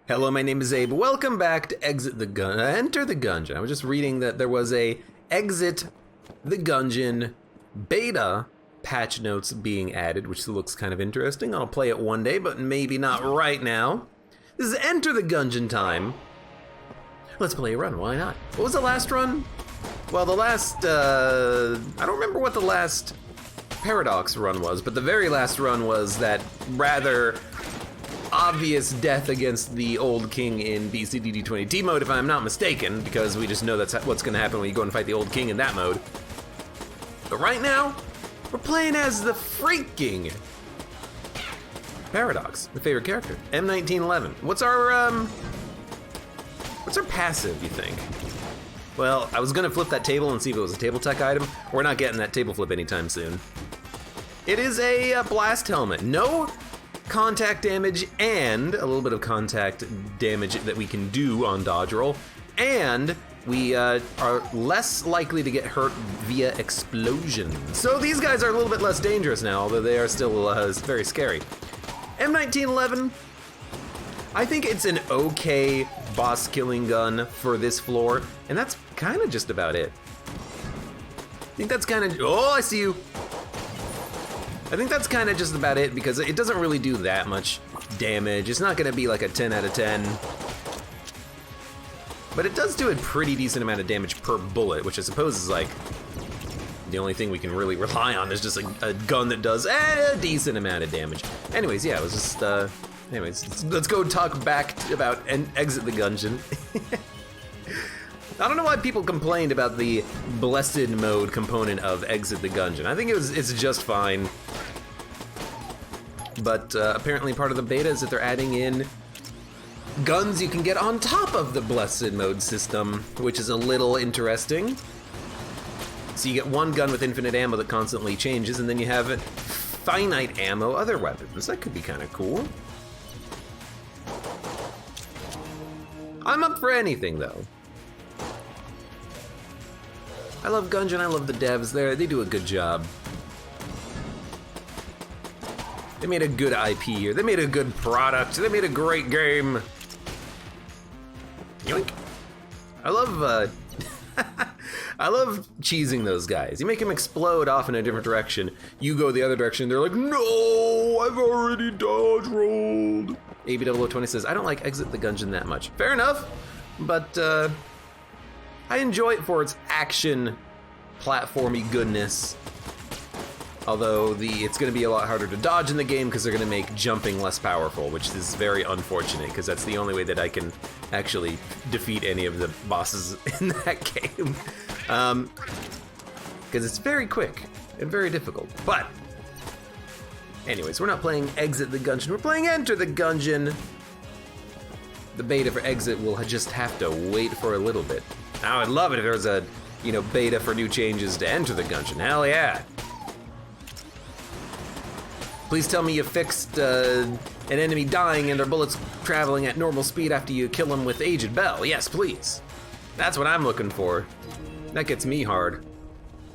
Hello, my name is Abe. Welcome back to Enter the Gungeon. I was just reading that there was a Exit the Gungeon beta patch notes being added, which looks kind of interesting. I'll play it one day, but maybe not right now. This is Enter the Gungeon time. Let's play a run, why not? What was the last run? Well, the last, I don't remember what the last Paradox run was, but the very last run was that rather obvious death against the old king in BCDD20T mode, if I'm not mistaken, because we just know that's what's gonna happen when you go and fight the old king in that mode. But right now, we're playing as the freaking Paradox, my favorite character, M1911. What's our passive, you think? Well, I was gonna flip that table and see if it was a table tech item. We're not getting that table flip anytime soon. It is a blast helmet. No contact damage and a little bit of contact damage that we can do on dodge roll, and we are less likely to get hurt via explosion. So these guys are a little bit less dangerous now, although they are still very scary. M1911, I think it's an okay boss killing gun for this floor, and that's kind of just about it. I think that's kind of, oh, I see you. I think that's kind of just about it because it doesn't really do that much damage. It's not gonna be like a 10 out of 10. But it does do a pretty decent amount of damage per bullet, which I suppose is like the only thing we can really rely on is just a gun that does a decent amount of damage. Anyways, yeah, it was just, anyways, let's go talk back about and Exit the Gungeon. I don't know why people complained about the blessed mode component of Exit the Gungeon. I think it's just fine. But apparently part of the beta is that they're adding in guns you can get on top of the blessed mode system, which is a little interesting. So you get one gun with infinite ammo that constantly changes, and then you have finite ammo other weapons. That could be kind of cool. I'm up for anything though. I love Gungeon, I love the devs there, they do a good job. They made a good IP here, they made a good product, they made a great game. Yoink. I love, I love cheesing those guys. You make them explode off in a different direction, you go the other direction, they're like, no, I've already dodge rolled. AB0020 says, I don't like Exit the Gungeon that much. Fair enough, but I enjoy it for its action, platformy goodness. Although it's gonna be a lot harder to dodge in the game because they're gonna make jumping less powerful, which is very unfortunate because that's the only way that I can actually defeat any of the bosses in that game. Because it's very quick and very difficult. But anyways, we're not playing Exit the Gungeon, we're playing Enter the Gungeon. The beta for Exit will just have to wait for a little bit. Now, I'd love it if there was a, beta for new changes to Enter the Gungeon. Hell yeah. Please tell me you fixed an enemy dying and their bullets traveling at normal speed after you kill them with Aged Bell. Yes, please. That's what I'm looking for. That gets me hard.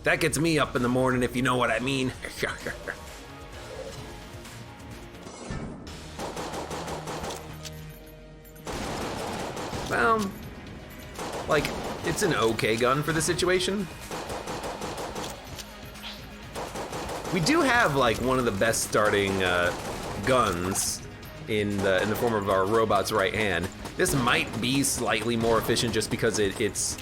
That gets me up in the morning, if you know what I mean. Well, like, it's an okay gun for the situation. We do have like one of the best starting guns in the form of our robot's right hand. This might be slightly more efficient just because it's,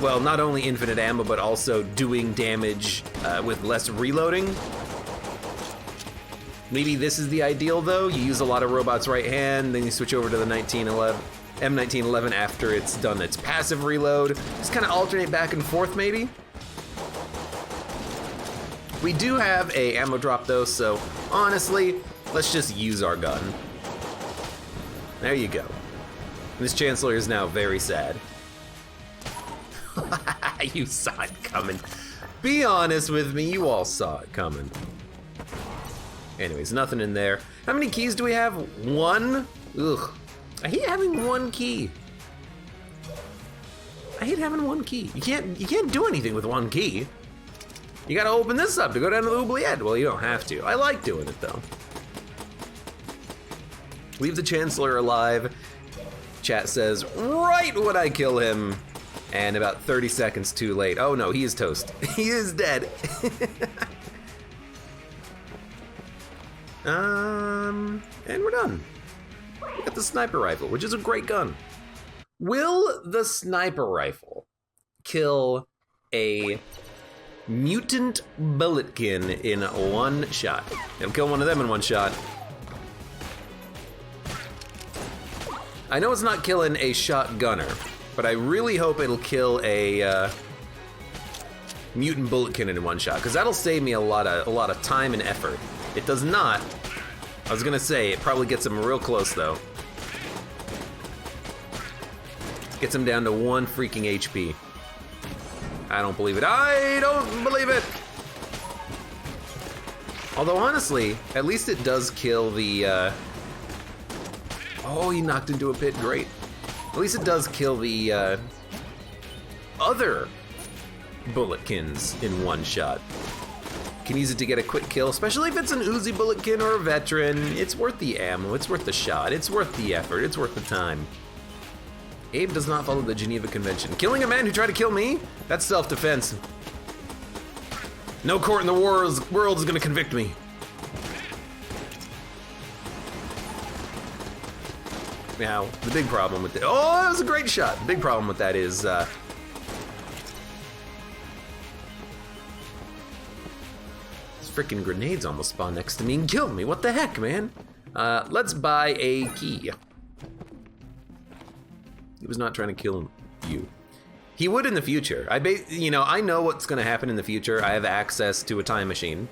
well, not only infinite ammo, but also doing damage with less reloading. Maybe this is the ideal though. You use a lot of robot's right hand, then you switch over to the M1911 after it's done its passive reload. Just kind of alternate back and forth maybe. We do have a ammo drop though, so honestly, let's just use our gun. There you go. This Chancellor is now very sad. You saw it coming. Be honest with me, you all saw it coming. Anyways, nothing in there. How many keys do we have? One? Ugh. I hate having one key. I hate having one key. You can't do anything with one key. You gotta open this up to go down to the oubliette. Well, you don't have to. I like doing it though. Leave the Chancellor alive. Chat says, right when I kill him, and about 30 seconds too late. Oh no, he is toast. He is dead. And we're done. We got the sniper rifle, which is a great gun. Will the sniper rifle kill a mutant bulletkin in one shot? It'll kill one of them in one shot. I know it's not killing a shotgunner, but I really hope it'll kill a mutant bulletkin in one shot, because that'll save me a lot of time and effort. It does not. I was gonna say it probably gets him real close though. Gets him down to 1 freaking HP. I don't believe it. I don't believe it! Although honestly, at least it does kill the, oh, he knocked into a pit, great. At least it does kill the, other bulletkins in one shot. Can use it to get a quick kill, especially if it's an Uzi bulletkin or a veteran. It's worth the ammo, it's worth the shot, it's worth the effort, it's worth the time. Abe does not follow the Geneva Convention. Killing a man who tried to kill me? That's self-defense. No court in the world is gonna convict me. Now, the big problem with it, oh, that was a great shot. The big problem with that is, these freaking grenades almost spawned next to me and killed me. What the heck, man? Let's buy a key. He was not trying to kill you. He would in the future. I know what's gonna happen in the future. I have access to a time machine.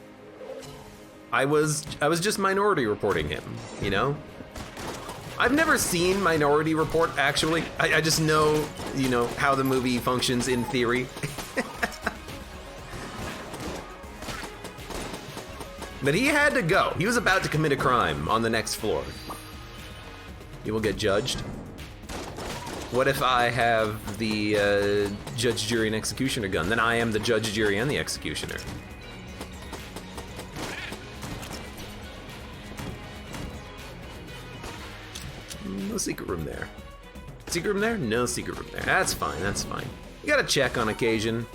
I was just Minority Reporting him, you know? I've never seen Minority Report, actually. I just know, you know, how the movie functions in theory. But he had to go. He was about to commit a crime on the next floor. He will get judged. What if I have the judge, jury, and executioner gun? Then I am the judge, jury, and the executioner. No secret room there. Secret room there? No secret room there. That's fine, that's fine. You gotta check on occasion.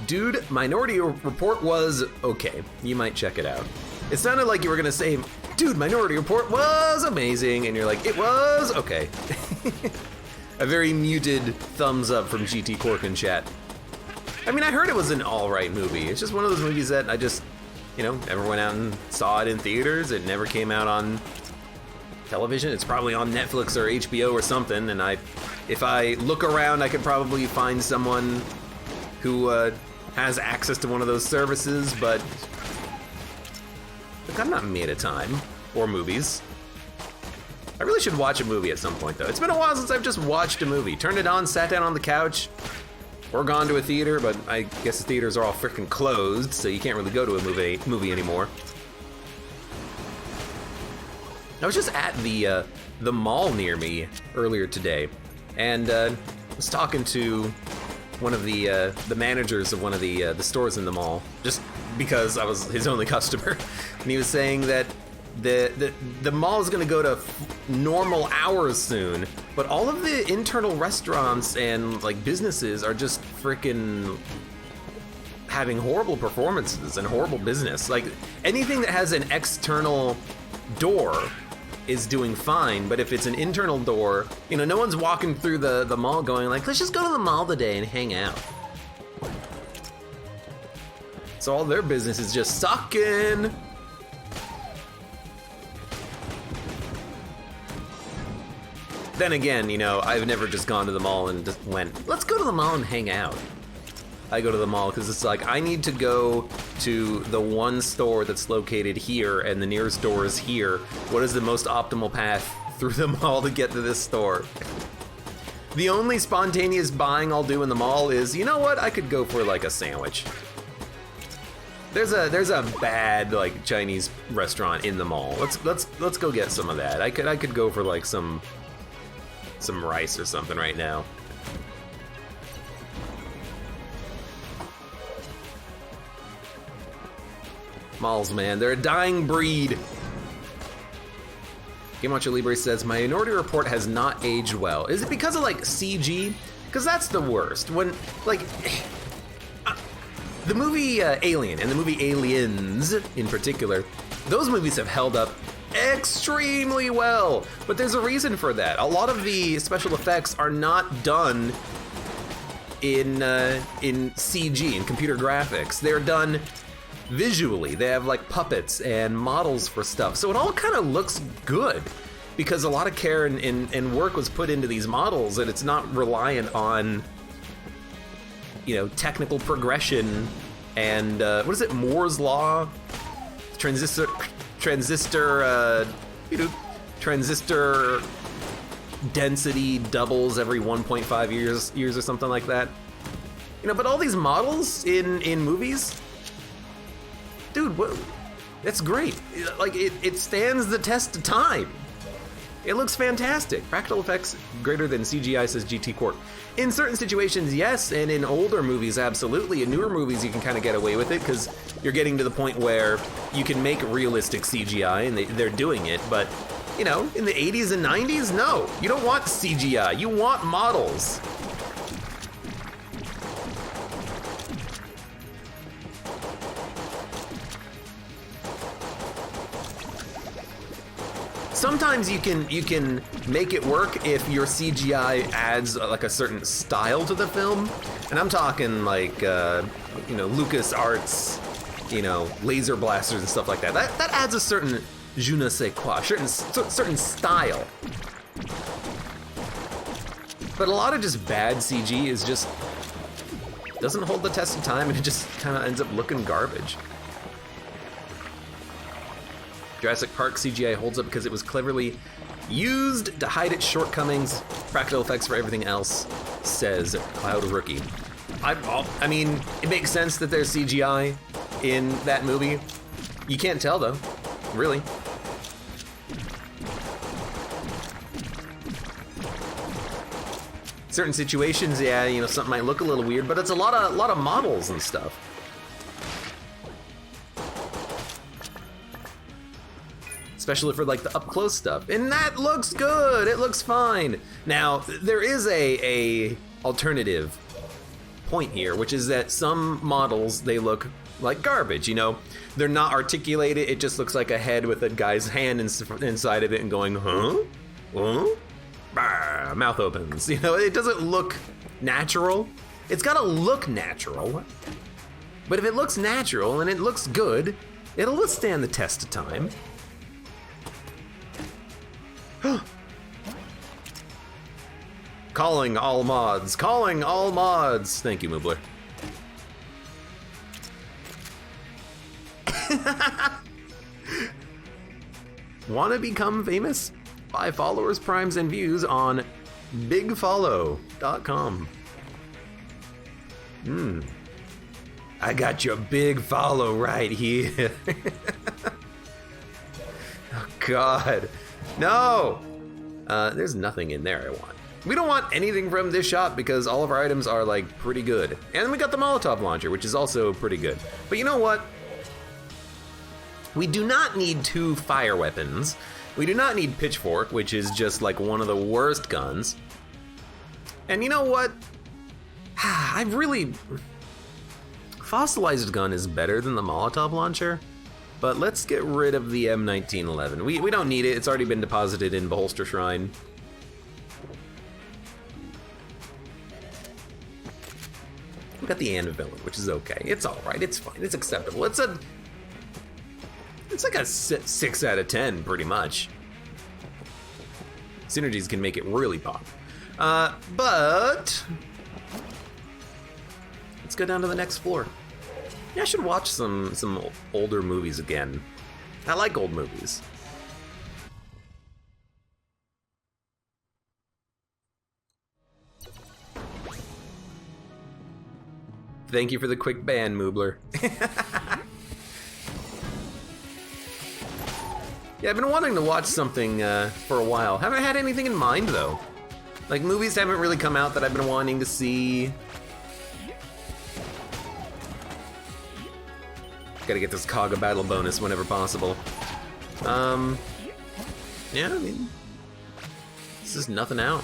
Dude, Minority Report was okay. You might check it out. It sounded like you were gonna say, dude, Minority Report was amazing, and you're like, it was okay. A very muted thumbs up from GT Cork in chat. I mean, I heard it was an all right movie. It's just one of those movies that I just, you know, never went out and saw it in theaters. It never came out on television. It's probably on Netflix or HBO or something, and if I look around, I could probably find someone who has access to one of those services, but look, I'm not me at a time, or movies. I really should watch a movie at some point, though. It's been a while since I've just watched a movie. Turned it on, sat down on the couch, or gone to a theater, but I guess the theaters are all freaking closed, so you can't really go to a movie anymore. I was just at the mall near me earlier today, and was talking to one of the managers of one of the stores in the mall, just because I was his only customer, and he was saying that the mall is going to go to normal hours soon, but all of the internal restaurants and like businesses are just freaking having horrible performances and horrible business. Like anything that has an external door is doing fine, but if it's an internal door, you know, no one's walking through the mall going like, let's just go to the mall today and hang out. So all their business is just sucking. Then again, you know, I've never just gone to the mall and just went, let's go to the mall and hang out. I go to the mall because it's like, I need to go to the one store that's located here and the nearest store is here. What is the most optimal path through the mall to get to this store? The only spontaneous buying I'll do in the mall is, you know what, I could go for like a sandwich. There's a bad like Chinese restaurant in the mall. Let's go get some of that. I could go for like some rice or something right now. models, man. They're a dying breed. Game Watcher Libre says, Minority Report has not aged well. Is it because of like CG? Because that's the worst. When, like, the movie Alien and the movie Aliens in particular, those movies have held up extremely well. But there's a reason for that. A lot of the special effects are not done in CG, in computer graphics. They're done visually. They have like puppets and models for stuff. So it all kind of looks good because a lot of care and work was put into these models, and it's not reliant on, you know, technical progression and what is it, Moore's law? Transistor density doubles every 1.5 years or something like that. You know, but all these models in movies, dude, what? That's great. Like, it stands the test of time. It looks fantastic. Practical effects greater than CGI, says GT Corp. In certain situations, yes, and in older movies, absolutely. In newer movies, you can kind of get away with it because you're getting to the point where you can make realistic CGI, and they're doing it. But, you know, in the 80s and 90s, no. You don't want CGI. You want models. Sometimes you can make it work if your CGI adds like a certain style to the film, and I'm talking like you know, LucasArts, you know, laser blasters and stuff like that. That adds a certain je ne sais quoi, certain style. But a lot of just bad CG is just doesn't hold the test of time, and it just kind of ends up looking garbage. Jurassic Park CGI holds up because it was cleverly used to hide its shortcomings. Practical effects for everything else, says Cloud Rookie. I mean, it makes sense that there's CGI in that movie. You can't tell though, really. Certain situations, yeah, you know, something might look a little weird, but it's a lot of models and stuff. Especially for like the up close stuff, and that looks good. It looks fine. Now there is a alternative point here, which is that some models, they look like garbage. You know, they're not articulated. It just looks like a head with a guy's hand inside of it and going, huh? Bah, mouth opens. You know, it doesn't look natural. It's gotta look natural. But if it looks natural and it looks good, it'll withstand the test of time. Calling all mods. Calling all mods. Thank you, Moobler. Wanna become famous? Buy followers, primes, and views on bigfollow.com. I got your big follow right here. Oh, God. No! There's nothing in there I want. We don't want anything from this shop because all of our items are like pretty good. And we got the Molotov launcher, which is also pretty good. But you know what? We do not need 2 fire weapons. We do not need Pitchfork, which is just like one of the worst guns. And you know what? I really... Fossilized gun is better than the Molotov launcher. But let's get rid of the M1911. We don't need it. It's already been deposited in Beholster Shrine. We got the Antivillain, which is okay. It's all right. It's fine. It's acceptable. It's like a 6 out of 10, pretty much. Synergies can make it really pop. But let's go down to the next floor. Yeah, I should watch some older movies again. I like old movies. Thank you for the quick ban, Moobler. Yeah, I've been wanting to watch something for a while. Haven't had anything in mind though. Like, movies haven't really come out that I've been wanting to see. Gotta get this Kaga battle bonus whenever possible. Yeah, I mean, this is nothing out.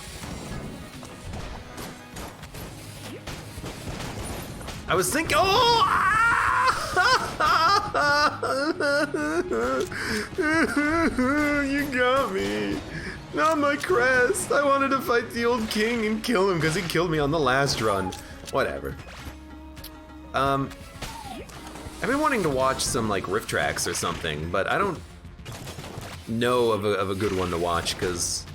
I was thinking, you got me. Not my crest. I wanted to fight the old king and kill him because he killed me on the last run. Whatever. I've been wanting to watch some like riff tracks or something, but I don't know of a good one to watch because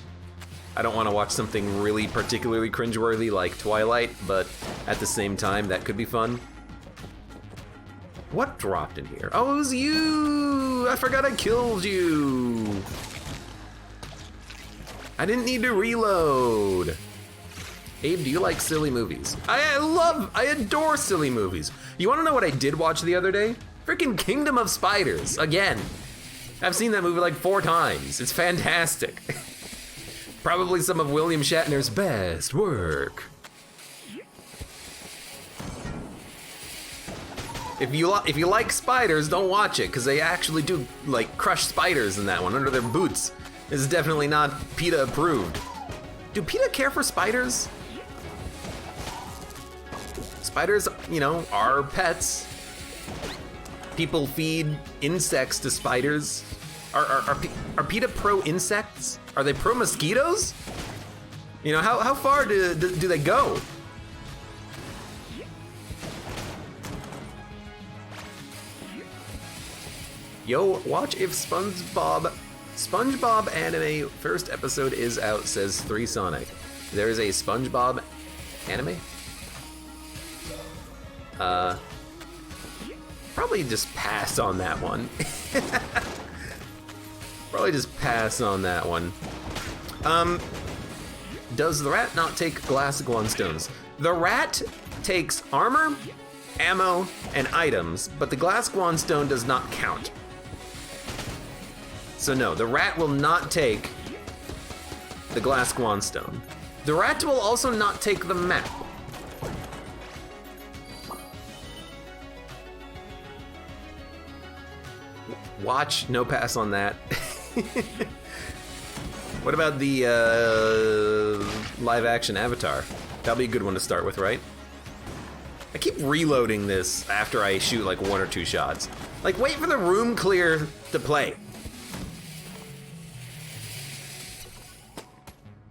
I don't want to watch something really particularly cringeworthy like Twilight, but at the same time, that could be fun. What dropped in here? Oh, it was you! I forgot I killed you! I didn't need to reload. Abe, do you like silly movies? I adore silly movies. You wanna know what I did watch the other day? Freaking Kingdom of Spiders, again. I've seen that movie like 4 times. It's fantastic. Probably some of William Shatner's best work. If you like spiders, don't watch it, because they actually do like crush spiders in that one under their boots. This is definitely not PETA approved. Do PETA care for spiders? Spiders, you know, are pets. People feed insects to spiders. Are PETA pro insects? Are they pro mosquitoes? You know, how far do they go? Yo, watch if SpongeBob anime first episode is out, says 3 Sonic. There is a SpongeBob anime? Probably just pass on that one. Probably just pass on that one. Does the rat not take glass guan stones? The rat takes armor, ammo, and items, but the glass guan stone does not count. So no, the rat will not take the glass guan stone. The rat will also not take the map. Watch, no pass on that. What about the live action Avatar? That'll be a good one to start with, right? I keep reloading this after I shoot like 1 or 2 shots. Like, wait for the room clear to play.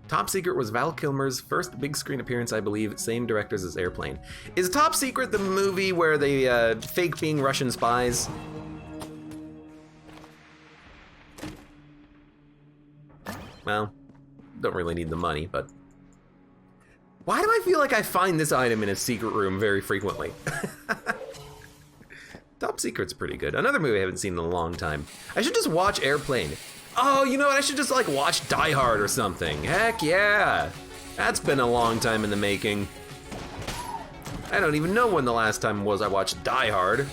Top Secret was Val Kilmer's first big screen appearance, I believe, same directors as Airplane. Is Top Secret the movie where they fake being Russian spies? Well, don't really need the money, but... Why do I feel like I find this item in a secret room very frequently? Top Secret's pretty good. Another movie I haven't seen in a long time. I should just watch Airplane. Oh, you know what? I should just like watch Die Hard or something. Heck yeah. That's been a long time in the making. I don't even know when the last time was I watched Die Hard.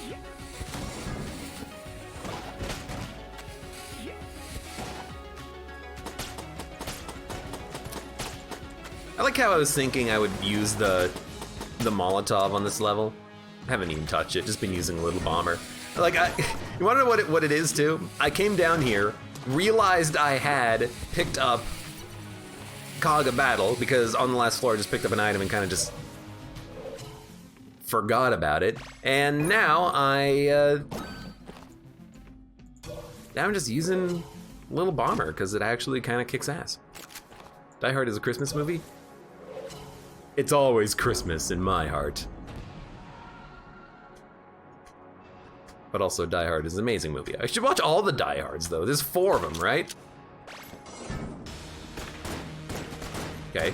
I like how I was thinking I would use the Molotov on this level. I haven't even touched it, just been using a little bomber. Like, you wanna know what it is too? I came down here, realized I had picked up Kaga Battle, because on the last floor I just picked up an item and kind of just forgot about it. And now I'm just using Little Bomber, because it actually kind of kicks ass. Die Hard is a Christmas movie? It's always Christmas in my heart. But also Die Hard is an amazing movie. I should watch all the Die Hards though. There's 4 of them, right? Okay.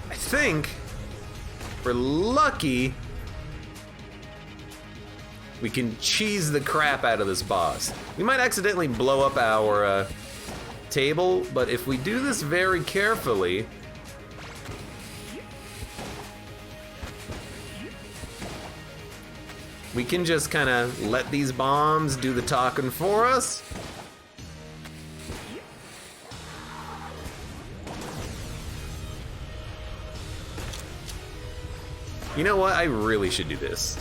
I think if we're lucky, we can cheese the crap out of this boss. We might accidentally blow up our table, but if we do this very carefully, we can just kind of let these bombs do the talking for us. You know what? I really should do this.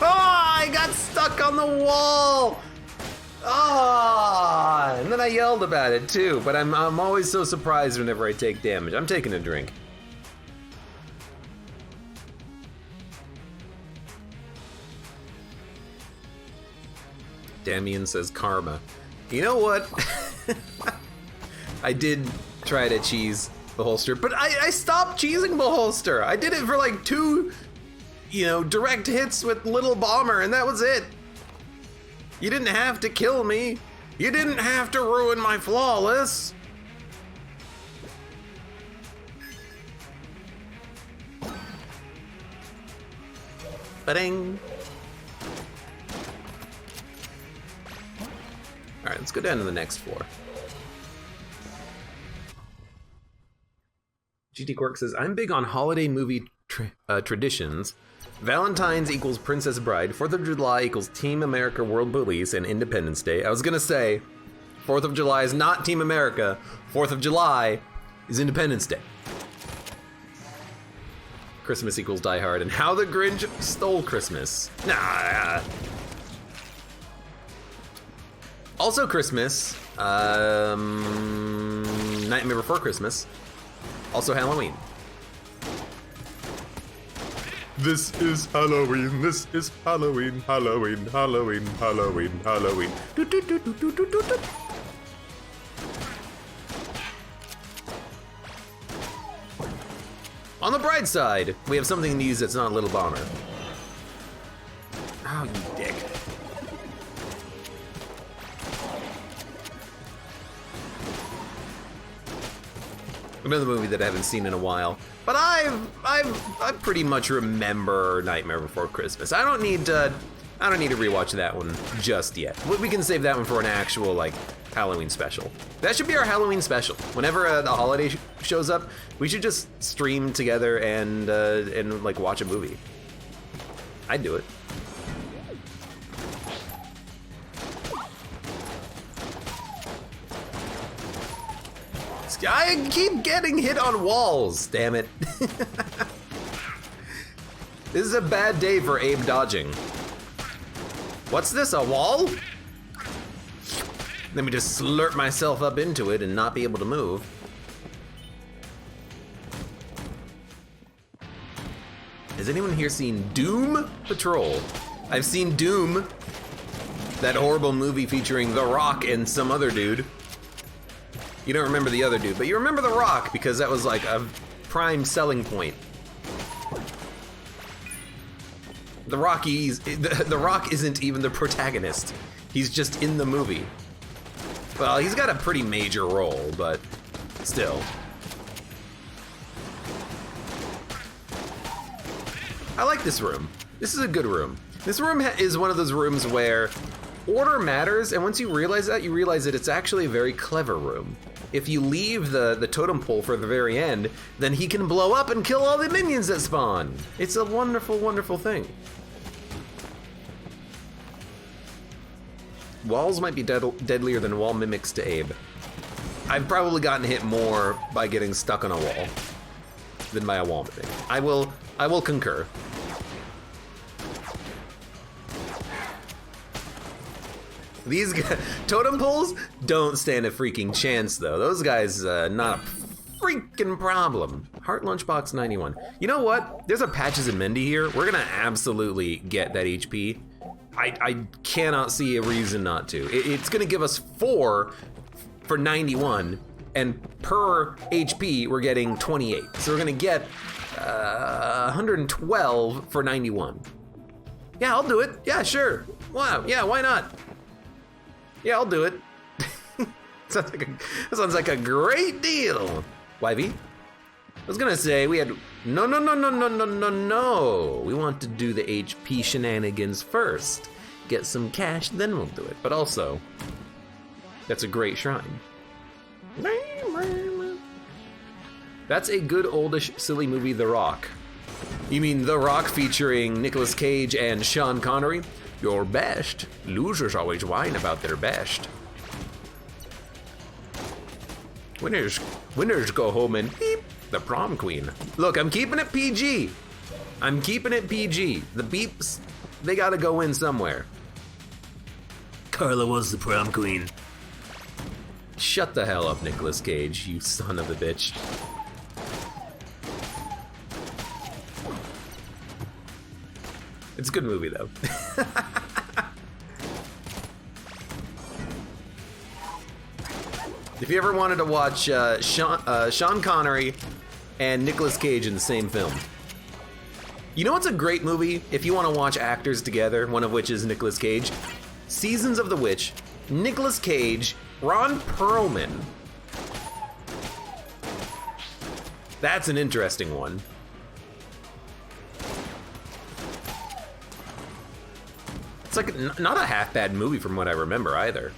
Oh, I got stuck on the wall. Ah, and then I yelled about it too, but I'm always so surprised whenever I take damage. I'm taking a drink. Damien says karma. You know what? I did try to cheese the holster, but I stopped cheesing the holster. I did it for like 2, direct hits with Little Bomber, and that was it. You didn't have to kill me. You didn't have to ruin my flawless. Ba-ding. All right, let's go down to the next floor. GT Quirk says, I'm big on holiday movie traditions. Valentine's equals Princess Bride, 4th of July equals Team America World Police, and Independence Day. I was gonna say, 4th of July is not Team America, 4th of July is Independence Day. Christmas equals Die Hard, and How the Grinch Stole Christmas. Nah. Also Christmas, Nightmare Before Christmas, also Halloween. This is Halloween, this is Halloween, Halloween, Halloween, Halloween, Halloween. Do, do, do, do, do, do, do. On the bright side, we have something to use that's not a Little Bomber. Oh, you dick. Another movie that I haven't seen in a while, but I pretty much remember Nightmare Before Christmas. I don't need to rewatch that one just yet. We can save that one for an actual Halloween special. That should be our Halloween special. Whenever the holiday shows up, we should just stream together and watch a movie. I'd do it. I keep getting hit on walls, damn it. This is a bad day for Abe dodging. What's this, a wall? Let me just slurp myself up into it and not be able to move. Has anyone here seen Doom Patrol? I've seen Doom, that horrible movie featuring The Rock and some other dude. You don't remember the other dude, but you remember The Rock because that was like a prime selling point. The Rock isn't even the protagonist. He's just in the movie. Well, he's got a pretty major role, but still. I like this room. This is a good room. This room is one of those rooms where order matters, and once you realize that it's actually a very clever room. If you leave the totem pole for the very end, then he can blow up and kill all the minions that spawn. It's a wonderful, wonderful thing. Walls might be deadlier than wall mimics to Abe. I've probably gotten hit more by getting stuck on a wall than by a wall mimic. I will concur. These guys, totem poles don't stand a freaking chance though. Those guys, not a freaking problem. Heart Lunchbox 91. You know what? There's a Patches and Mendy here. We're gonna absolutely get that HP. I cannot see a reason not to. It's gonna give us 4 for 91, and per HP we're getting 28. So we're gonna get 112 for 91. Yeah, I'll do it. Yeah, sure. Wow, yeah, why not? Yeah, I'll do it. That sounds like a great deal. YV? I was gonna say we had no. We want to do the HP shenanigans first. Get some cash, then we'll do it. But also, that's a great shrine. That's a good oldish silly movie, The Rock. You mean The Rock featuring Nicolas Cage and Sean Connery? Your best. Losers always whine about their best. Winners go home and beep, the prom queen. Look, I'm keeping it PG. I'm keeping it PG. The beeps, they gotta go in somewhere. Carla was the prom queen. Shut the hell up, Nicolas Cage, you son of a bitch. It's a good movie, though. If you ever wanted to watch Sean Connery and Nicolas Cage in the same film. You know what's a great movie if you want to watch actors together, one of which is Nicolas Cage? Seasons of the Witch, Nicolas Cage, Ron Perlman. That's an interesting one. It's like not a half bad movie from what I remember either.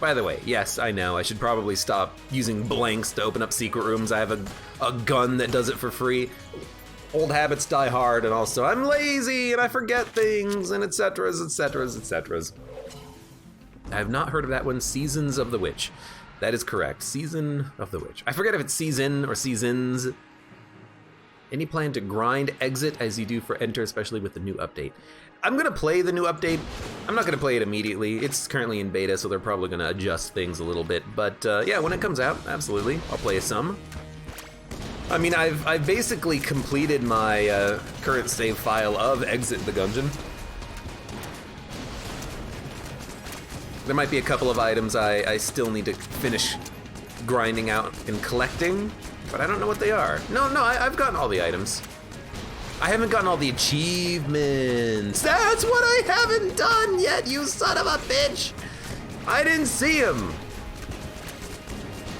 By the way, yes, I know, I should probably stop using blanks to open up secret rooms. I have a gun that does it for free. Old habits die hard, and also I'm lazy and I forget things, and etc. etc. I have not heard of that one, Seasons of the Witch. That is correct, Season of the Witch. I forget if it's season or seasons. Any plan to grind exit as you do for Enter, especially with the new update? I'm gonna play the new update. I'm not gonna play it immediately. It's currently in beta, so they're probably gonna adjust things a little bit. But yeah, when it comes out, absolutely, I'll play some. I mean, I've basically completed my current save file of Exit the Gungeon. There might be a couple of items I still need to finish grinding out and collecting, but I don't know what they are. No, I've gotten all the items. I haven't gotten all the achievements. That's what I haven't done yet, you son of a bitch! I didn't see him.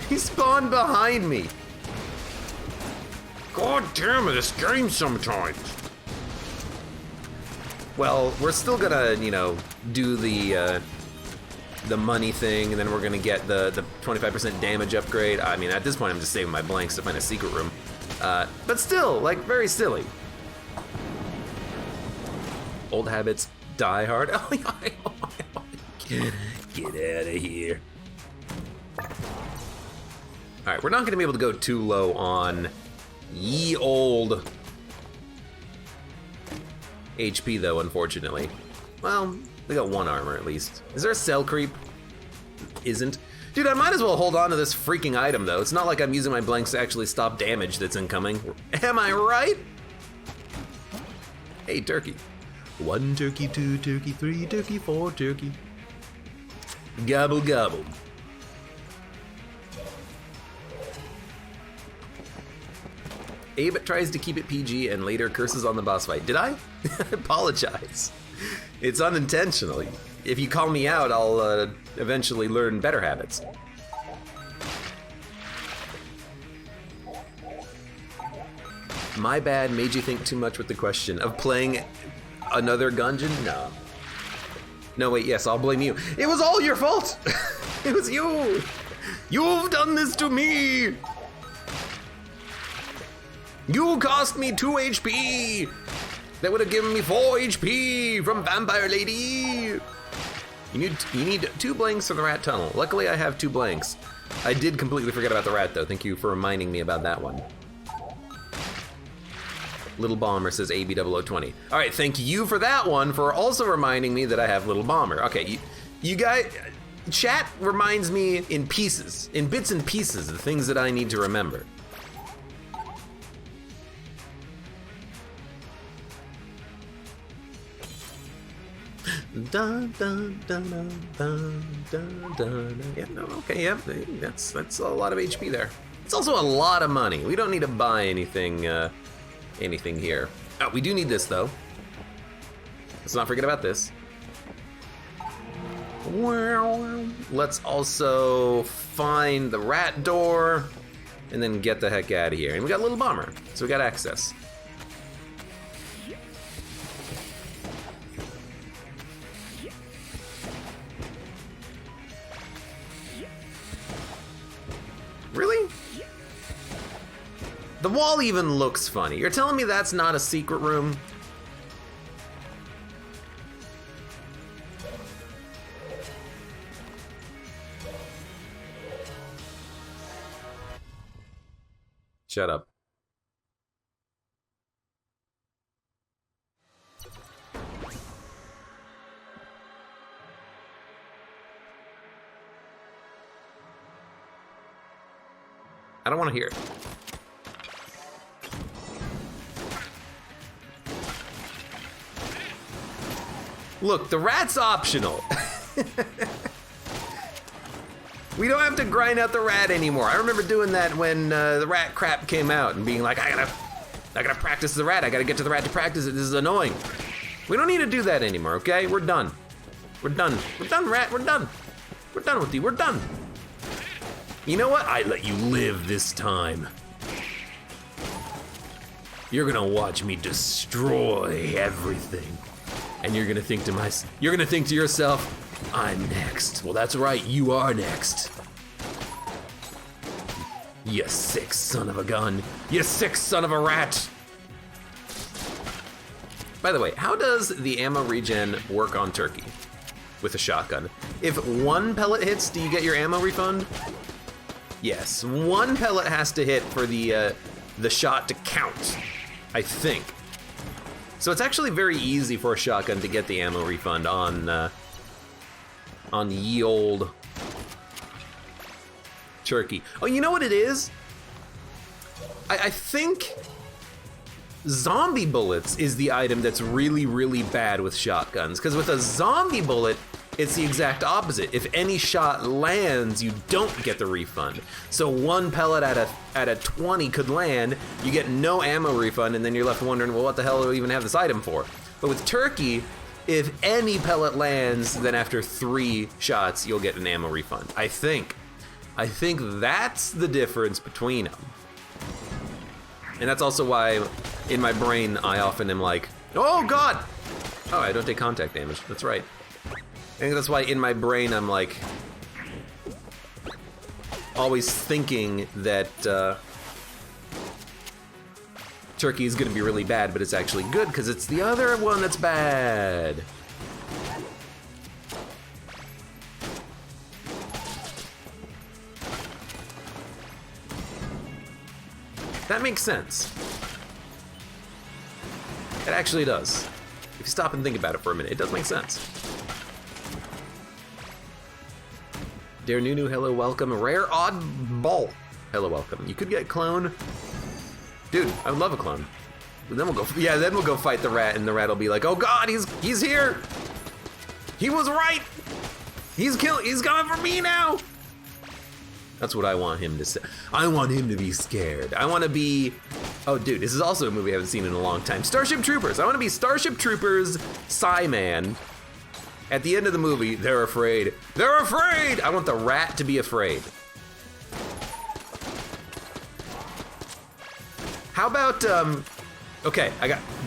He spawned behind me. God damn it, this game sometimes. Well, we're still gonna, you know, do the money thing, and then we're gonna get the 25% damage upgrade. I mean, at this point, I'm just saving my blanks to find a secret room. But still, like, very silly. Old habits die hard. Get out of here. All right, we're not gonna be able to go too low on ye old HP though, unfortunately. Well, they got one armor at least. Is there a cell creep? Isn't. Dude, I might as well hold on to this freaking item though. It's not like I'm using my blanks to actually stop damage that's incoming. Am I right? Hey, turkey. 1 turkey, 2 turkey, 3 turkey, 4 turkey. Gobble gobble. Abe tries to keep it PG and later curses on the boss fight. Did I? I apologize. It's unintentional. If you call me out, I'll eventually learn better habits. My bad, made you think too much with the question of playing another Gungeon? No. No, wait, yes, I'll blame you. It was all your fault! It was you! You've done this to me! You cost me 2 HP! That would have given me 4 HP from Vampire Lady! You need 2 blanks for the rat tunnel. Luckily, I have 2 blanks. I did completely forget about the rat, though. Thank you for reminding me about that one. Little Bomber says AB0020. All right, thank you for that one, for also reminding me that I have Little Bomber. Okay, you guys, chat reminds me in pieces, in bits and pieces, the things that I need to remember. Dun, dun, dun, dun, dun, dun, dun. Yeah, no, okay, yeah, that's a lot of HP there. It's also a lot of money. We don't need to buy anything, anything here. Oh, we do need this though. Let's not forget about this. Let's also find the rat door and then get the heck out of here. And we got a Little Bomber, so we got access. Really? The wall even looks funny. You're telling me that's not a secret room? Shut up. I don't want to hear it. Look, the rat's optional. We don't have to grind out the rat anymore. I remember doing that when the rat crap came out and being like, I gotta practice the rat. I gotta get to the rat to practice it. This is annoying. We don't need to do that anymore, okay? We're done. We're done. We're done, rat. We're done. We're done with you. We're done. You know what? I let you live this time. You're gonna watch me destroy everything. And you're gonna think to yourself, I'm next. Well, that's right, you are next. You sick son of a gun. You sick son of a rat. By the way, how does the ammo regen work on turkey with a shotgun? If one pellet hits, do you get your ammo refund? Yes, one pellet has to hit for the shot to count, I think. So it's actually very easy for a shotgun to get the ammo refund on ye old turkey. Oh, you know what it is? I think zombie bullets is the item that's really, really bad with shotguns. Because with a zombie bullet, it's the exact opposite. If any shot lands, you don't get the refund. So one pellet at a 20 could land, you get no ammo refund, and then you're left wondering, well, what the hell do we even have this item for? But with turkey, if any pellet lands, then after 3 shots, you'll get an ammo refund. I think that's the difference between them. And that's also why, in my brain, I often am like, oh God! Oh, I don't take contact damage, that's right. I think that's why in my brain I'm like, always thinking that turkey is gonna be really bad, but it's actually good because it's the other one that's bad. That makes sense. It actually does. If you stop and think about it for a minute, it does make sense. Dear Nunu, hello, welcome. Rare oddball, hello, welcome. You could get clone. Dude, I would love a clone. But then we'll go fight the rat, and the rat will be like, oh God, he's here. He was right. He's coming for me now. That's what I want him to say. I want him to be scared. I want to be, oh dude, this is also a movie I haven't seen in a long time. Starship Troopers. I want to be Starship Troopers Psy-Man. At the end of the movie, they're afraid. They're afraid! I want the rat to be afraid. How about, okay,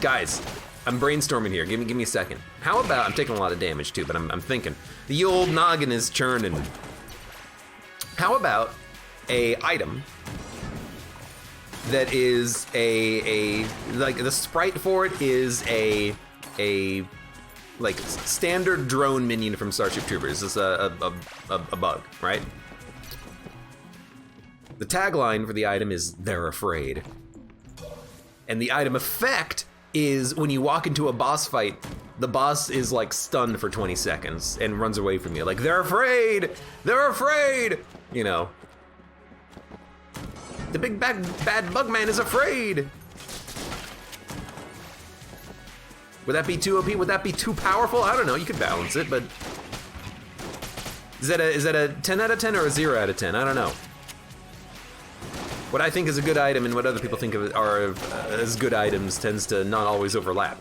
guys, I'm brainstorming here. Give me a second. How about, I'm taking a lot of damage too, but I'm thinking. The old noggin is churning. How about a item that is like the sprite for it is a like standard drone minion from Starship Troopers. This is a bug, right? The tagline for the item is "They're afraid," and the item effect is when you walk into a boss fight, the boss is like stunned for 20 seconds and runs away from you. Like, they're afraid! They're afraid! You know. The big bad bug man is afraid! Would that be too OP? Would that be too powerful? I don't know, you could balance it, but... Is that a 10 out of 10 or a 0 out of 10? I don't know. What I think is a good item and what other people think of are as good items tends to not always overlap.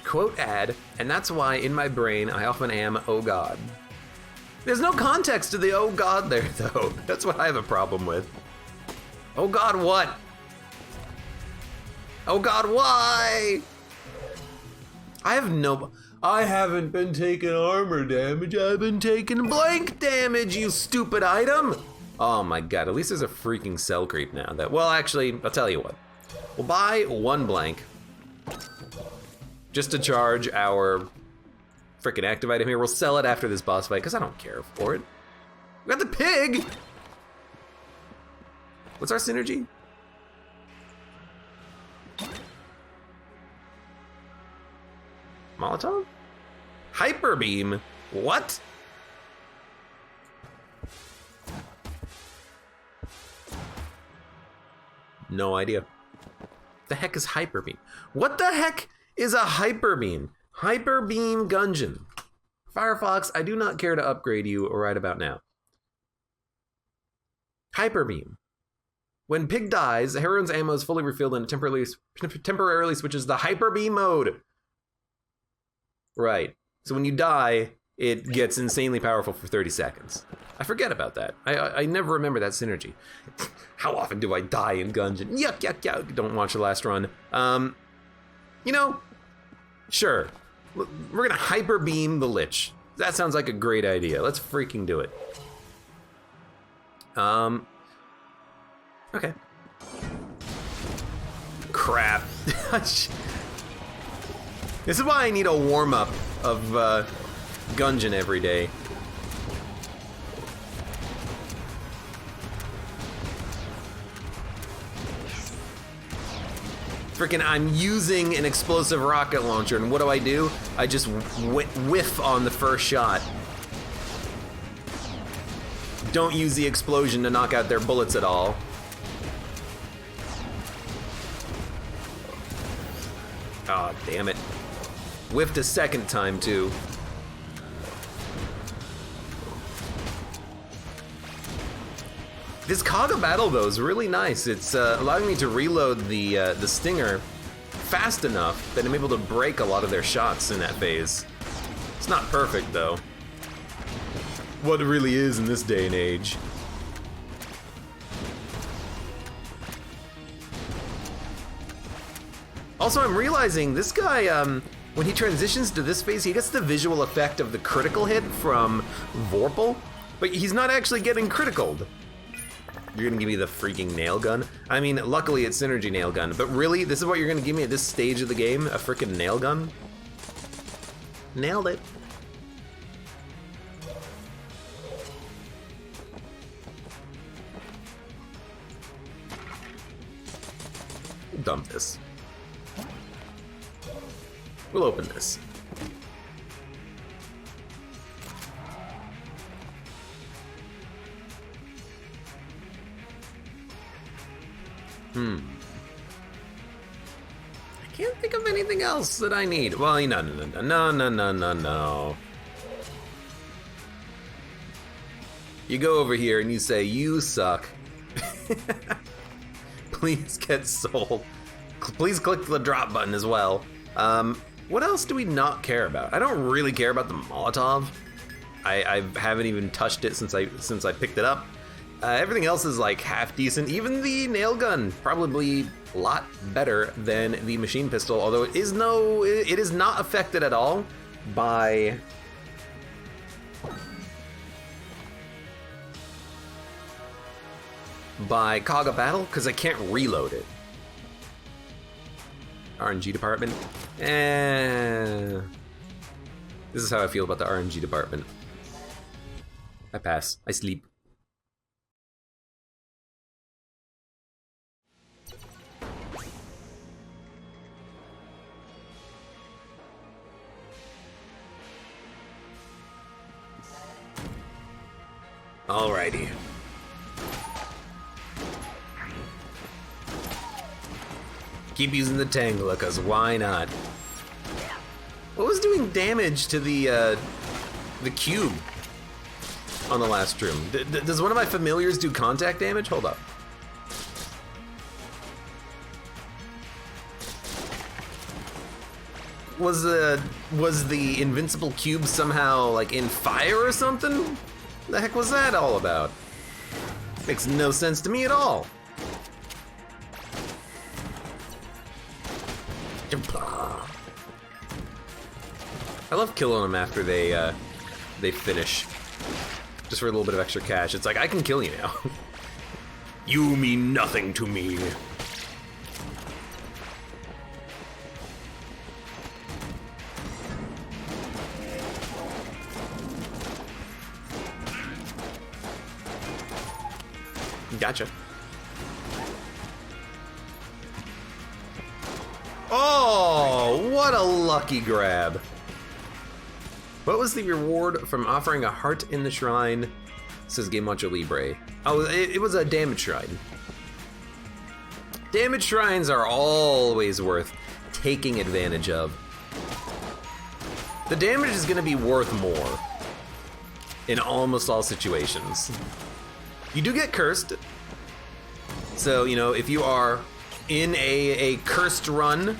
Quote ad, and that's why in my brain I often am, oh God. There's no context to the oh God there though. That's what I have a problem with. Oh God, what? Oh God, why? I haven't been taking armor damage, I've been taking blank damage, you stupid item! Oh my God, at least there's a freaking cell creep now that, well actually, I'll tell you what. We'll buy 1 blank. Just to charge our frickin' active item here. We'll sell it after this boss fight, because I don't care for it. We got the pig! What's our synergy? Molotov? Hyper beam? What? No idea. The heck is hyper beam? What the heck is a hyper beam? Hyper beam Gungeon. Firefox, I do not care to upgrade you right about now. Hyper beam. When Pig dies, the heroine's ammo is fully refilled and it temporarily switches the hyper beam mode. Right. So when you die, it gets insanely powerful for 30 seconds. I forget about that. I never remember that synergy. How often do I die in Gungeon? Yuck, yuck, yuck. Don't watch the last run. You know, sure. We're gonna hyper beam the Lich. That sounds like a great idea. Let's freaking do it. Okay. Crap. This is why I need a warm-up of Gungeon every day. Freaking, I'm using an explosive rocket launcher, and what do? I just whiff on the first shot. Don't use the explosion to knock out their bullets at all. Oh, damn it. Whiffed a second time, too. This Kaga battle, though, is really nice. It's allowing me to reload the Stinger fast enough that I'm able to break a lot of their shots in that phase. It's not perfect, though. What it really is in this day and age. Also, I'm realizing this guy, when he transitions to this phase, he gets the visual effect of the critical hit from Vorpal, but he's not actually getting criticaled. You're gonna give me the freaking nail gun? I mean, luckily it's synergy nail gun, but really, this is what you're gonna give me at this stage of the game? A freaking nail gun? Nailed it. We'll dump this. We'll open this. I can't think of anything else that I need. Well, no. You go over here and you say, you suck. Please get sold. Please click the drop button as well. What else do we not care about? I don't really care about the Molotov. I haven't even touched it since I picked it up. Everything else is like half decent. Even the nail gun, probably a lot better than the machine pistol, although it is not affected at all by Kaga Battle, because I can't reload it. RNG department. This is how I feel about the RNG department. I pass. I sleep. Alrighty. Keep using the Tangler, because why not? What was doing damage to the cube on the last room? Does one of my familiars do contact damage? Hold up. Was the invincible cube somehow like in fire or something? The heck was that all about? Makes no sense to me at all. I love killing them after they finish, just for a little bit of extra cash. It's like, I can kill you now. You mean nothing to me. Gotcha. Oh, what a lucky grab. What was the reward from offering a heart in the shrine? Says Game Macho Libre. Oh, it was a damage shrine. Damage shrines are always worth taking advantage of. The damage is going to be worth more in almost all situations. You do get cursed. So, you know, if you are in a cursed run,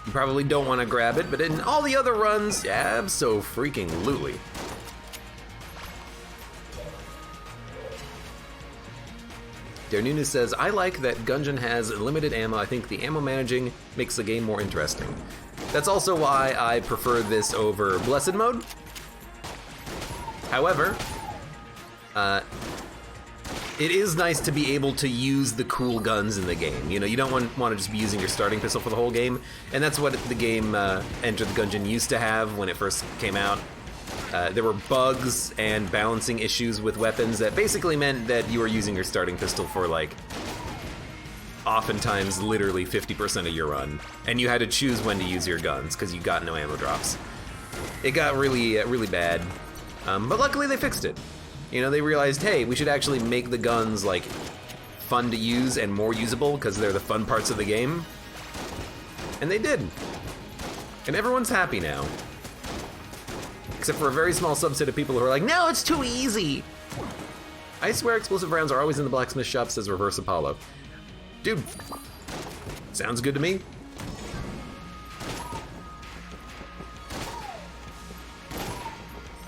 you probably don't want to grab it, but in all the other runs, abso-freaking-lutely. Darnunu says, I like that Gungeon has limited ammo. I think the ammo managing makes the game more interesting. That's also why I prefer this over Blessed Mode. However, it is nice to be able to use the cool guns in the game. You know, you don't want to just be using your starting pistol for the whole game, and that's what the game Enter the Gungeon used to have when it first came out. There were bugs and balancing issues with weapons that basically meant that you were using your starting pistol for, like, oftentimes literally 50% of your run, and you had to choose when to use your guns because you got no ammo drops. It got really, really bad, but luckily they fixed it. You know, they realized, hey, we should actually make the guns, like, fun to use and more usable because they're the fun parts of the game. And they did. And everyone's happy now. Except for a very small subset of people who are like, no, it's too easy. I swear explosive rounds are always in the blacksmith shop, says Reverse Apollo. Dude, sounds good to me.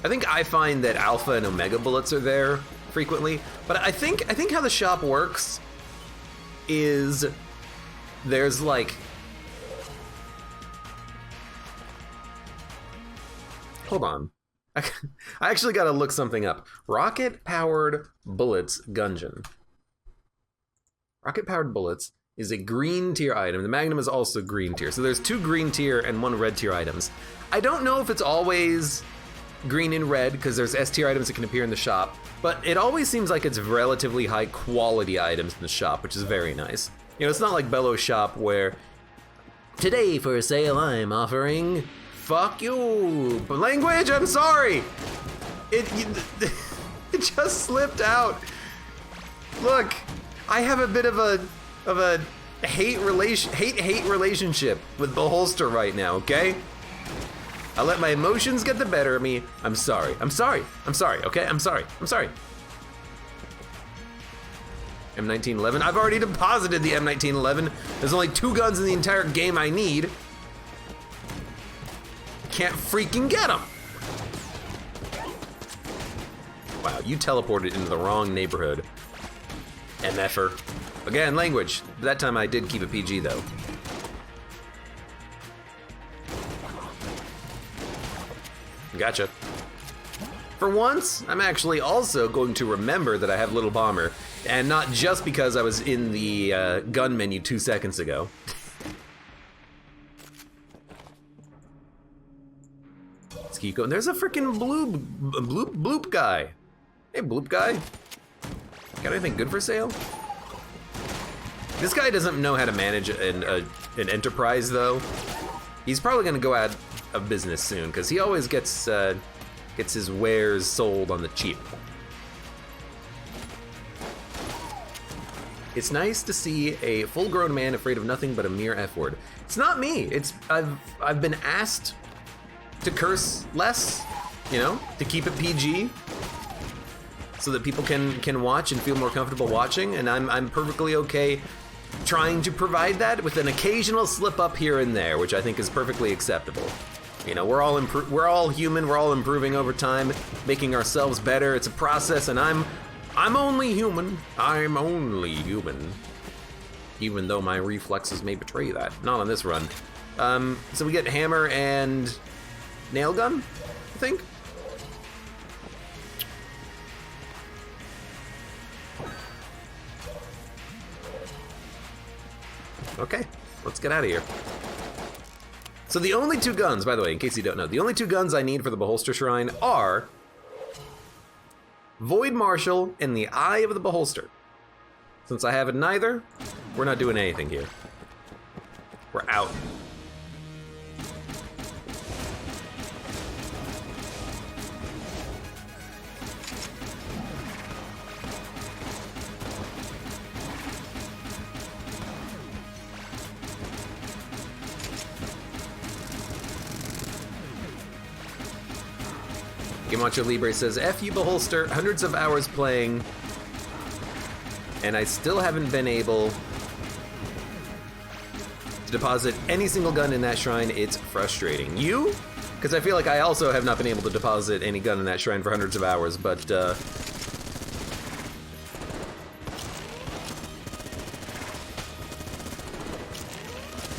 I think I find that alpha and omega bullets are there frequently, but I think how the shop works is there's like, hold on, I actually gotta look something up. Rocket powered bullets Gungeon. Rocket powered bullets is a green tier item. The Magnum is also green tier, so there's 2 green tier and 1 red tier items. I don't know if it's always green and red, because there's S tier items that can appear in the shop, but it always seems like it's relatively high quality items in the shop, which is very nice. You know, it's not like Bellow's shop where, today for sale I'm offering, fuck you, language, I'm sorry! It just slipped out. Look, I have a bit of a hate relationship with the holster right now, okay? I let my emotions get the better of me. I'm sorry, okay? I'm sorry. M1911, I've already deposited the M1911. There's only 2 guns in the entire game I need. Can't freaking get them. Wow, you teleported into the wrong neighborhood. MFer. Again, language. That time I did keep it PG though. Gotcha. For once, I'm actually also going to remember that I have Little Bomber, and not just because I was in the gun menu 2 seconds ago. Let's keep going. There's a freaking bloop guy. Hey, bloop guy. Got anything good for sale? This guy doesn't know how to manage an enterprise, though. He's probably gonna go out of business soon, because he always gets his wares sold on the cheap. It's nice to see a full-grown man afraid of nothing but a mere F word. It's not me. I've been asked to curse less, you know, to keep it PG, so that people can watch and feel more comfortable watching, and I'm perfectly okay trying to provide that with an occasional slip up here and there, which I think is perfectly acceptable. You know, we're all human, we're all improving over time, making ourselves better. It's a process, and I'm only human. I'm only human. Even though my reflexes may betray that. Not on this run. So we get hammer and nail gun, I think. Okay, let's get out of here. So the only 2 guns, by the way, in case you don't know, the only 2 guns I need for the Beholster Shrine are Void Marshal and the Eye of the Beholster. Since I have neither, we're not doing anything here. We're out. Gamacho Libre says, F you Beholster, hundreds of hours playing, and I still haven't been able to deposit any single gun in that shrine. It's frustrating. You? Because I feel like I also have not been able to deposit any gun in that shrine for hundreds of hours, but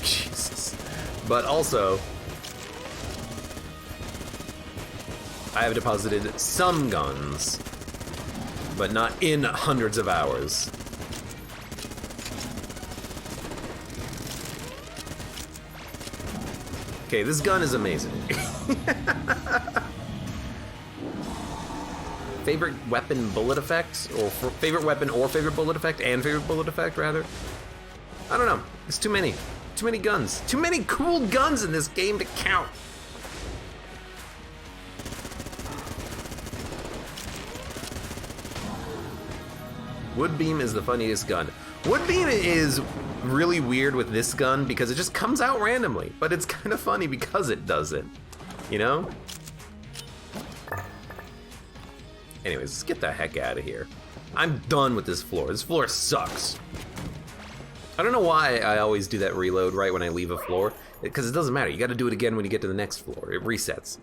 Jesus. But also, I have deposited some guns, but not in hundreds of hours. Okay, this gun is amazing. Favorite weapon bullet effect? Or favorite weapon or favorite bullet effect? And favorite bullet effect, rather? I don't know. It's too many. Too many guns. Too many cool guns in this game to count. Woodbeam is the funniest gun. Woodbeam is really weird with this gun because it just comes out randomly, but it's kind of funny because it does it, you know? Anyways, let's get the heck out of here. I'm done with this floor. This floor sucks. I don't know why I always do that reload right when I leave a floor, because it doesn't matter. You gotta do it again when you get to the next floor. It resets.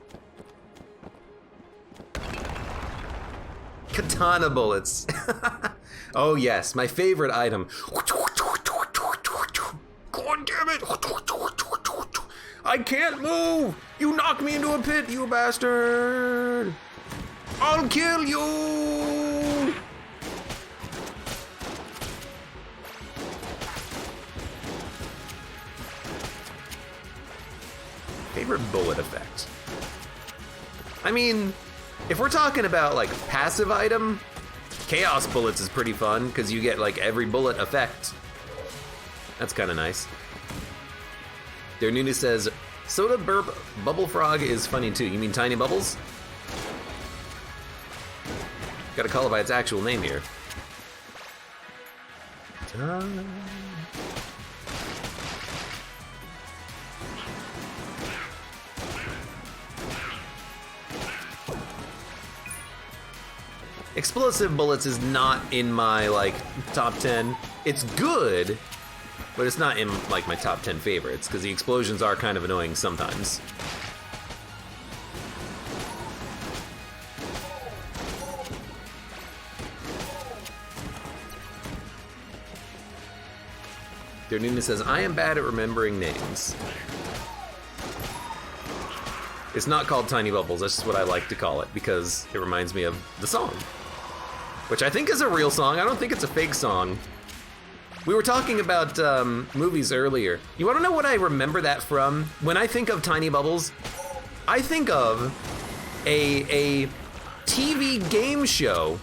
Katana bullets. Oh yes, my favorite item. God damn it! I can't move! You knocked me into a pit, you bastard! I'll kill you! Favorite bullet effect? I mean, if we're talking about like passive item, Chaos bullets is pretty fun because you get like every bullet effect. That's kind of nice. Their Nunu says, Soda Burp Bubble Frog is funny too. You mean Tiny Bubbles? Gotta call it by its actual name here. Explosive bullets is not in my like top 10. It's good, but it's not in like my top 10 favorites because the explosions are kind of annoying sometimes. Their Nuna says, I am bad at remembering names. It's not called Tiny Bubbles, that's just what I like to call it because it reminds me of the song. Which I think is a real song. I don't think it's a fake song. We were talking about movies earlier. You want to know what I remember that from? When I think of Tiny Bubbles, I think of a TV game show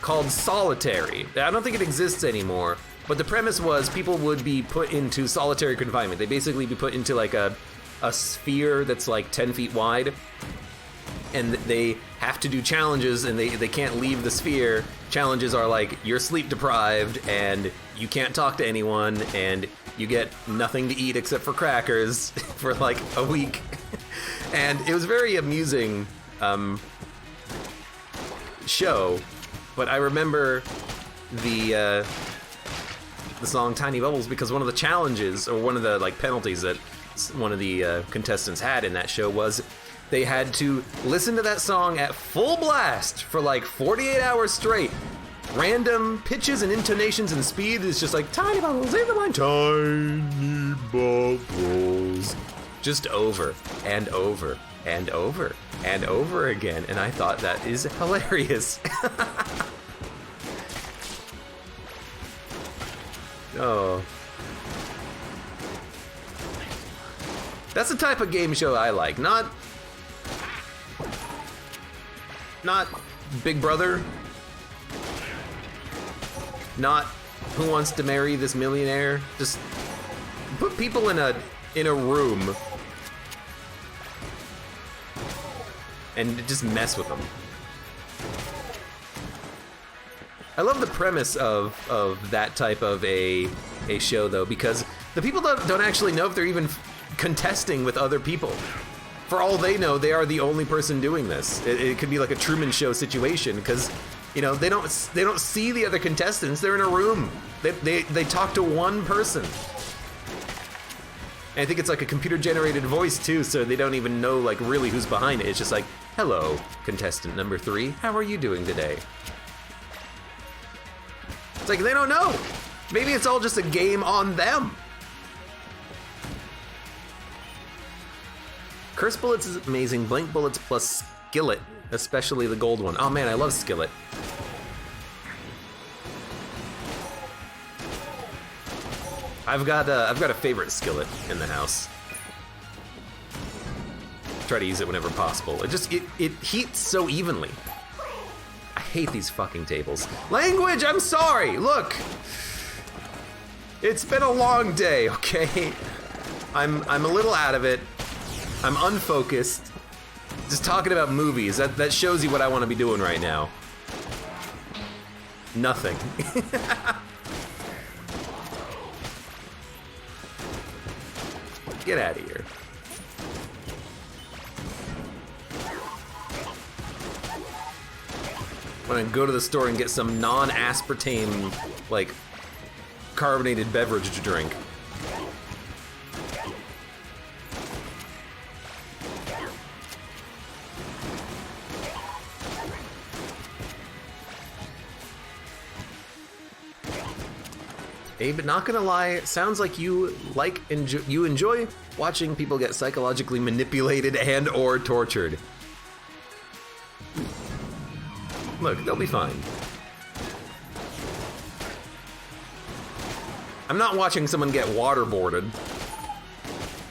called Solitary. I don't think it exists anymore, but the premise was people would be put into solitary confinement. They'd basically be put into like a sphere that's like 10 feet wide, and they have to do challenges and they can't leave the sphere. Challenges are like, you're sleep deprived and you can't talk to anyone and you get nothing to eat except for crackers for like a week. And it was very amusing show, but I remember the song Tiny Bubbles because one of the challenges, or one of the like penalties that one of the contestants had in that show was they had to listen to that song at full blast for like 48 hours straight. Random pitches and intonations and speed is just like tiny bubbles in the mind. Tiny bubbles. Just over and over and over and over again. And I thought that is hilarious. Oh. That's the type of game show I like, not Big Brother. Not Who Wants to Marry This Millionaire. Just put people in a room and just mess with them. I love the premise of that type of a show though, because the people don't actually know if they're even contesting with other people. For all they know, they are the only person doing this. It could be like a Truman Show situation, because you know they don't see the other contestants. They're in a room. They talk to one person. And I think it's like a computer-generated voice too, so they don't even know like really who's behind it. It's just like, hello, contestant number 3, how are you doing today? It's like they don't know. Maybe it's all just a game on them. Curse bullets is amazing. Blank bullets plus skillet, especially the gold one. Oh man, I love skillet. I've got a favorite skillet in the house. Try to use it whenever possible. It heats so evenly. I hate these fucking tables. Language, I'm sorry. Look, it's been a long day. Okay, I'm a little out of it. I'm unfocused. Just talking about movies. That shows you what I want to be doing right now. Nothing. Get out of here. When I go to the store and get some non-aspartame, like, carbonated beverage to drink. Abe, not gonna lie, it sounds like you enjoy watching people get psychologically manipulated and or tortured. Look, they'll be fine. I'm not watching someone get waterboarded,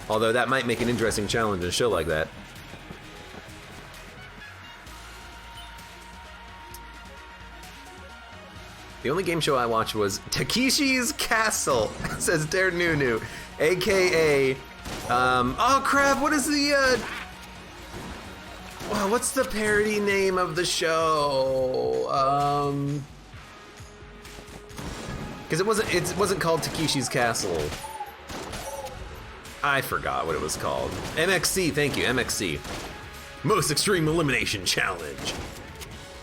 although that might make an interesting challenge in a show like that. The only game show I watched was Takeshi's Castle, says Dare Nunu, aka, oh crap, what is the, well, what's the parody name of the show? Because it wasn't called Takeshi's Castle. I forgot what it was called. MXC, thank you, MXC. Most Extreme Elimination Challenge.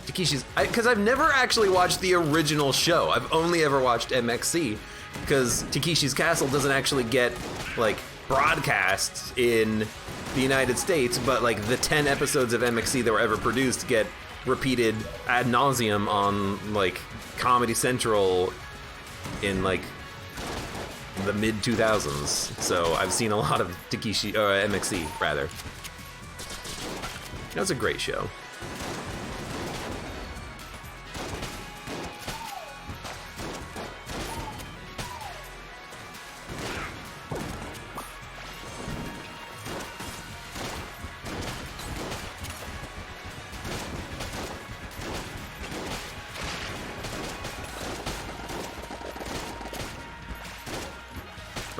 Takeshi's, because I've never actually watched the original show. I've only ever watched MXC, because Takeshi's Castle doesn't actually get, like, broadcast in the United States, but, like, the 10 episodes of MXC that were ever produced get repeated ad nauseum on, like, Comedy Central in, like, the mid-2000s. So I've seen a lot of MXC, rather. That was a great show.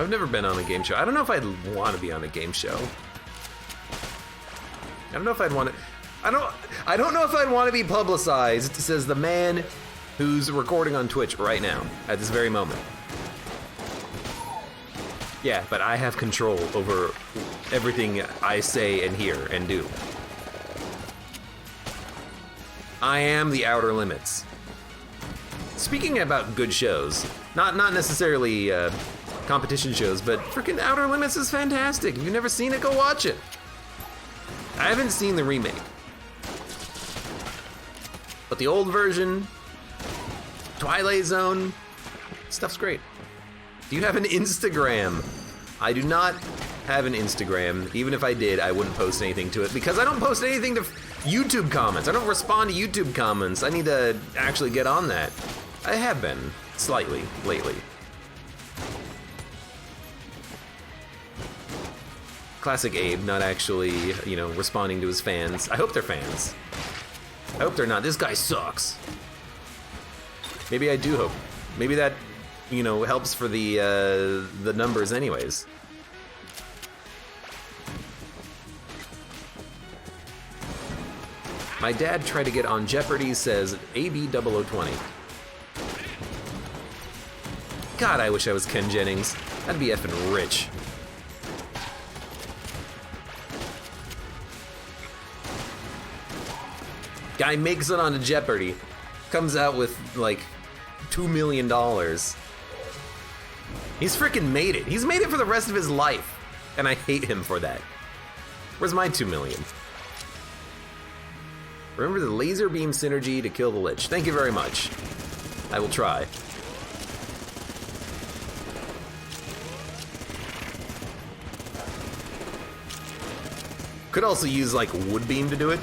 I've never been on a game show. I don't know if I'd want to be on a game show. I don't know if I'd want to. I don't know if I'd want to be publicized, says the man who's recording on Twitch right now at this very moment. Yeah, but I have control over everything I say and hear and do. I am the outer limits. Speaking about good shows, not necessarily competition shows, but freaking Outer Limits is fantastic. If you've never seen it, go watch it. I haven't seen the remake, but the old version, Twilight Zone, stuff's great. Do you have an Instagram? I do not have an Instagram. Even if I did, I wouldn't post anything to it because I don't post anything to YouTube comments. I don't respond to YouTube comments. I need to actually get on that. I have been, slightly, lately. Classic Abe, not actually, responding to his fans. I hope they're fans. I hope they're not. This guy sucks. Maybe I do hope. Maybe that, you know, helps for the numbers anyways. My dad tried to get on Jeopardy, says AB0020. God, I wish I was Ken Jennings. That'd be effing rich. Guy makes it onto Jeopardy, comes out with like $2 million. He's freaking made it. He's made it for the rest of his life, and I hate him for that. Where's my 2 million? Remember the laser beam synergy to kill the Lich. Thank you very much. I will try. Could also use like wood beam to do it.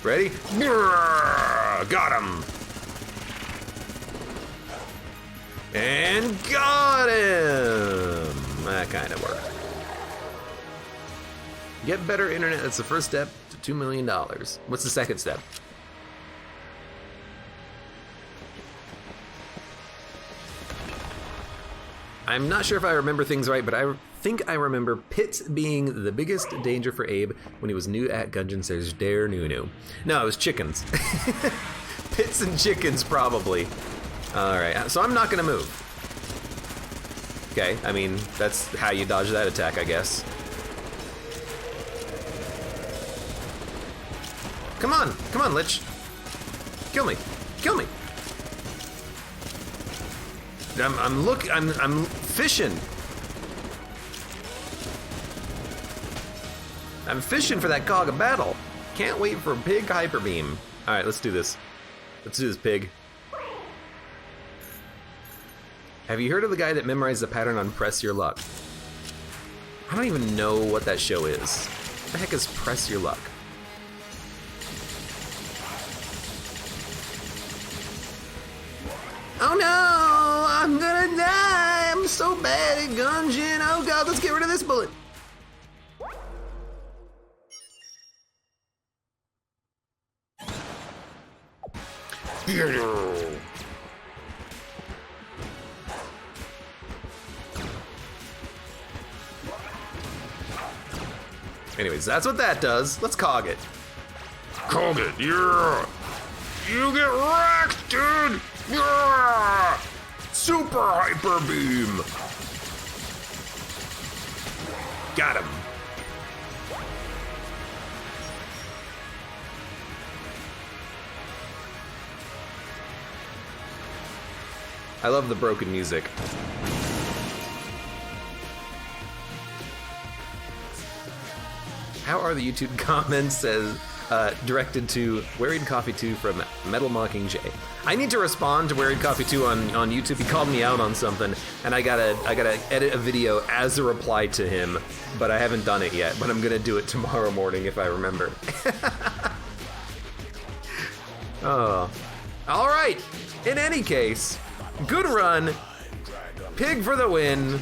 Ready? Got him! And got him! That kind of worked. Get better internet, that's the first step to $2 million. What's the second step? I'm not sure if I remember things right, but I think I remember Pitts being the biggest danger for Abe when he was new at Gungeon, says Dare Nunu. No, it was chickens. Pitts and chickens, probably. All right, so I'm not gonna move. Okay, I mean, that's how you dodge that attack, I guess. Come on, Lich. Kill me, kill me. I'm fishing. I'm fishing for that cog of battle. Can't wait for a pig hyper beam. All right, let's do this. Let's do this, pig. Have you heard of the guy that memorized the pattern on Press Your Luck? I don't even know what that show is. What the heck is Press Your Luck? Oh no! I'm gonna die! I'm so bad at Gungeon! Oh god, let's get rid of this bullet! Anyways, that's what that does. Let's cog it. Cog it, yeah! You get wrecked, dude! Yeah! Super hyper beam! Got him. I love the broken music. How are the YouTube comments? Says directed to Worried Coffee 2 from Metal Mocking J. I need to respond to Worried Coffee 2 on YouTube. He called me out on something, and I gotta edit a video as a reply to him, but I haven't done it yet. But I'm gonna do it tomorrow morning if I remember. Oh, all right. In any case, good run. Pig for the win.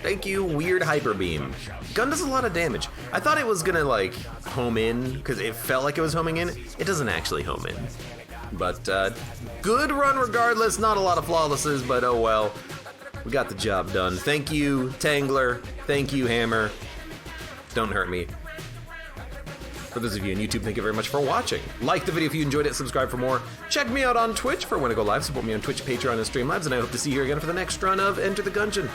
Thank you, Weird Hyper Beam. Gun does a lot of damage. I thought it was gonna like home in because it felt like it was homing in. It doesn't actually home in. But good run regardless. Not a lot of flawlesses, but oh well. We got the job done. Thank you, Tangler. Thank you, Hammer. Don't hurt me. For those of you on YouTube, thank you very much for watching. Like the video if you enjoyed it, subscribe for more. Check me out on Twitch for when I go live. Support me on Twitch, Patreon, and Streamlabs, and I hope to see you here again for the next run of Enter the Gungeon.